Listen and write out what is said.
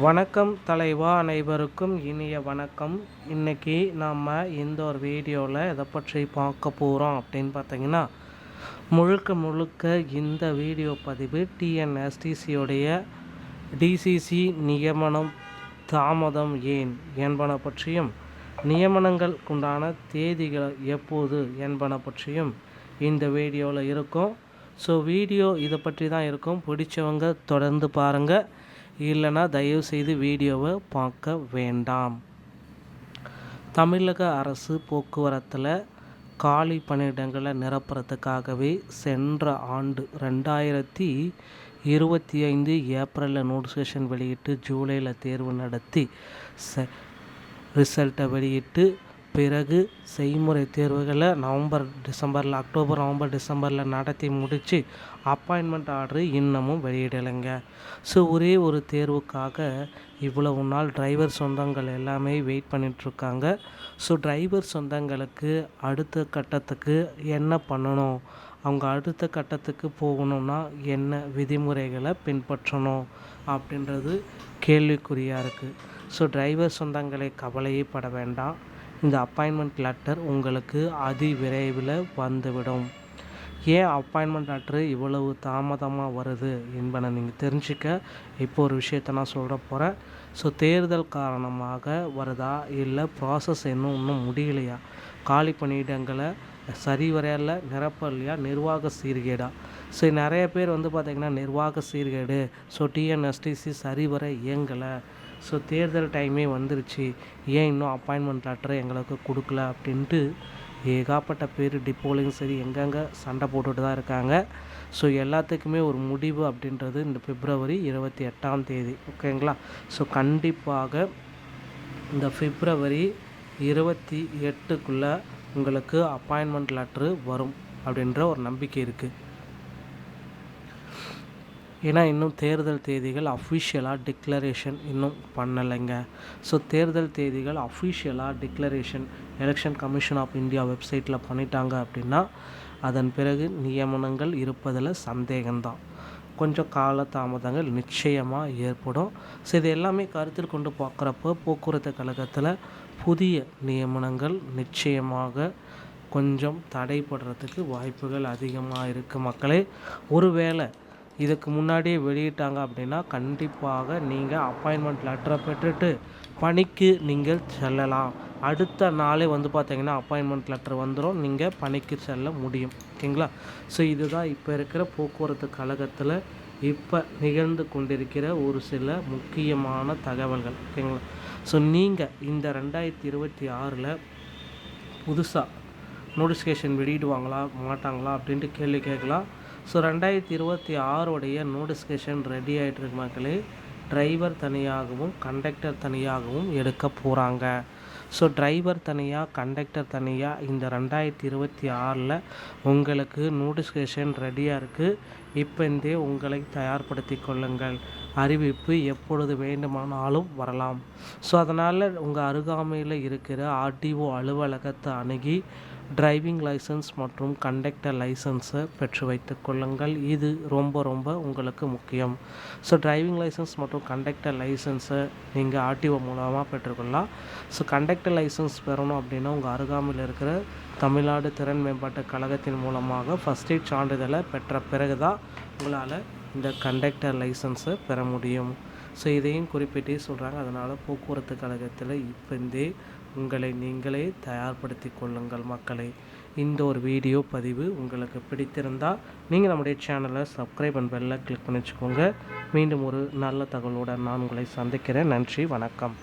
வணக்கம் தலைவா, அனைவருக்கும் இனிய வணக்கம். இன்றைக்கி நாம் இந்த ஒரு வீடியோவில் எதை பற்றி பார்க்க போகிறோம் அப்படின்னு பார்த்தீங்கன்னா, முழுக்க இந்த வீடியோ பதிவு டிஎன்எஸ்டிசியோடைய டிசிசி நியமனம் தாமதம் ஏன் என்பன பற்றியும், நியமனங்களுக்குண்டான தேதிகள் எப்போது என்பன பற்றியும் இந்த வீடியோவில் இருக்கும். ஸோ வீடியோ இதை பற்றி தான் இருக்கும். பிடிச்சவங்க தொடர்ந்து பாருங்கள், இல்லைனா தயவுசெய்து வீடியோவை பார்க்க வேண்டாம். தமிழக அரசு போக்குவரத்தில் காலி பணியிடங்களை நிரப்புறதுக்காகவே சென்ற ஆண்டு 2025 ஏப்ரலில் நோட்டிஃபிகேஷன் வெளியிட்டு ஜூலையில் தேர்வு நடத்தி ரிசல்ட்டை வெளியிட்டு பிறகு செய்முறை தேர்வுகளை அக்டோபர் நவம்பர் டிசம்பரில் நடத்தி முடித்து அப்பாயின்மெண்ட் ஆர்டரு இன்னமும் வெளியிடலைங்க. ஸோ ஒரே ஒரு தேர்வுக்காக இவ்வளவு நாள் டிரைவர் சொந்தங்கள் எல்லாமே வெயிட் பண்ணிகிட்ருக்காங்க. ஸோ டிரைவர் சொந்தங்களுக்கு அடுத்த கட்டத்துக்கு என்ன பண்ணணும், அவங்க அடுத்த கட்டத்துக்கு போகணுன்னா என்ன விதிமுறைகளை பின்பற்றணும் அப்படின்றது கேள்விக்குறியாக இருக்குது. ஸோ டிரைவர் சொந்தங்களை கவலையே பட வேண்டாம். இந்த அப்பாயின்மெண்ட் லெட்டர் உங்களுக்கு விரைவில் வந்துவிடும். ஏன் அப்பாயின்மெண்ட் லெட்ரு இவ்வளவு தாமதமாக வருது என்பதை நீங்கள் தெரிஞ்சுக்க இப்போ ஒரு விஷயத்த நான் சொல்ல போகிறேன். ஸோ தேர்தல் காரணமாக வருதா, இல்லை ப்ராசஸ் இன்னும் முடியலையா, காலி பணியிடங்களை சரிவரையில் நிரப்பலையா, நிர்வாக சீர்கேடா? ஸோ நிறைய பேர் பார்த்திங்கன்னா நிர்வாக சீர்கேடு, ஸோ டிஎன்எஸ்டிசி சரிவர இயங்கலை, ஸோ தேர்தல் டைமே வந்துருச்சு, ஏன் இன்னும் அப்பாயின்மெண்ட் லெட்டரை எங்களுக்கு கொடுக்கல அப்படின்ட்டு ஏகாப்பட்ட பேர் டிப்போலையும் சரி எங்கெங்கே சண்டை போட்டுட்டு தான் இருக்காங்க. ஸோ எல்லாத்துக்குமே ஒரு முடிவு அப்படின்றது இந்த பிப்ரவரி 28 ஓகேங்களா? ஸோ கண்டிப்பாக இந்த பிப்ரவரி 28 உங்களுக்கு அப்பாயின்மெண்ட் லெட்ரு வரும் அப்படின்ற ஒரு நம்பிக்கை இருக்குது. ஏன்னா இன்னும் தேர்தல் தேதிகள் அஃபிஷியலாக டிக்ளரேஷன் இன்னும் பண்ணலைங்க. ஸோ தேர்தல் தேதிகள் அஃபிஷியலாக declaration election commission of India வெப்சைட்டில் பண்ணிட்டாங்க அப்படின்னா அதன் பிறகு நியமனங்கள் இருப்பதில் சந்தேகம்தான். கொஞ்சம் காலதாமதங்கள் நிச்சயமாக ஏற்படும். ஸோ இது எல்லாமே கருத்தில் கொண்டு பார்க்குறப்போ போக்குவரத்து கழகத்தில் புதிய நியமனங்கள் நிச்சயமாக கொஞ்சம் தடைப்படுறதுக்கு வாய்ப்புகள் அதிகமாக இருக்குது மக்களே. ஒருவேளை இதுக்கு முன்னாடியே வெளியிட்டாங்க அப்படின்னா கண்டிப்பாக நீங்கள் அப்பாயின்மெண்ட் லெட்டரை பெற்றுட்டு பணிக்கு நீங்கள் செல்லலாம். அடுத்த நாளே பார்த்திங்கன்னா அப்பாயின்மெண்ட் லெட்டர் வந்துடும், நீங்கள் பணிக்கு செல்ல முடியும். ஓகேங்களா? ஸோ இதுதான் இப்போ இருக்கிற போக்குவரத்து கழகத்தில் இப்போ நிகழ்ந்து கொண்டிருக்கிற ஒரு சில முக்கியமான தகவல்கள். ஓகேங்களா? ஸோ நீங்கள் இந்த 2026 புதுசாக நோட்டிஃபிகேஷன் வெளியிடுவாங்களா மாட்டாங்களா அப்படின்ட்டு கேள்வி கேட்கலாம். ஸோ 2026 நோட்டிஃபிகேஷன் ரெடி ஆகிட்டுருக்கு மக்களே. டிரைவர் தனியாகவும் கண்டக்டர் தனியாகவும் எடுக்க போகிறாங்க. ஸோ டிரைவர் தனியாக கண்டக்டர் தனியாக இந்த 2026 உங்களுக்கு நோட்டிஃபிகேஷன் ரெடியாக இருக்குது. இப்போந்தே உங்களை தயார்படுத்தி கொள்ளுங்கள். அறிவிப்பு எப்பொழுது வேண்டுமானாலும் வரலாம். ஸோ அதனால் உங்கள் அருகாமையில் இருக்கிற ஆர்டிஓ அலுவலகத்தை அணுகி டிரைவிங் லைசன்ஸ் மற்றும் கண்டக்டர் லைசன்ஸை பெற்று வைத்து கொள்ளுங்கள். இது ரொம்ப உங்களுக்கு முக்கியம். ஸோ டிரைவிங் லைசன்ஸ் மற்றும் கண்டக்டர் லைசன்ஸை நீங்கள் ஆர்டிஓ மூலமாக பெற்றுக்கொள்ளலாம். ஸோ கண்டக்டர் லைசன்ஸ் பெறணும் அப்படின்னா உங்கள் அருகாமையில் இருக்கிற தமிழ்நாடு திறன் மேம்பாட்டு கழகத்தின் மூலமாக ஃபஸ்ட் எய்ட் சான்றிதழை பெற்ற பிறகு தான் உங்களால் இந்த கண்டக்டர் லைசன்ஸை பெற முடியும். ஸோ இதையும் குறிப்பிட்டே சொல்கிறாங்க. அதனால் போக்குவரத்து கழகத்தில் இப்போந்தே உங்களை நீங்களே தயார்படுத்தி கொள்ளுங்கள் மக்களே. இந்த ஒரு வீடியோ பதிவு உங்களுக்கு பிடித்திருந்தால் நீங்கள் நம்முடைய சேனலை சப்ஸ்கிரைப் அண்ட் பெல்லை கிளிக் பண்ணி வச்சுக்கோங்க. மீண்டும் ஒரு நல்ல தகவலுடன் நான் உங்களை சந்திக்கிறேன். நன்றி, வணக்கம்.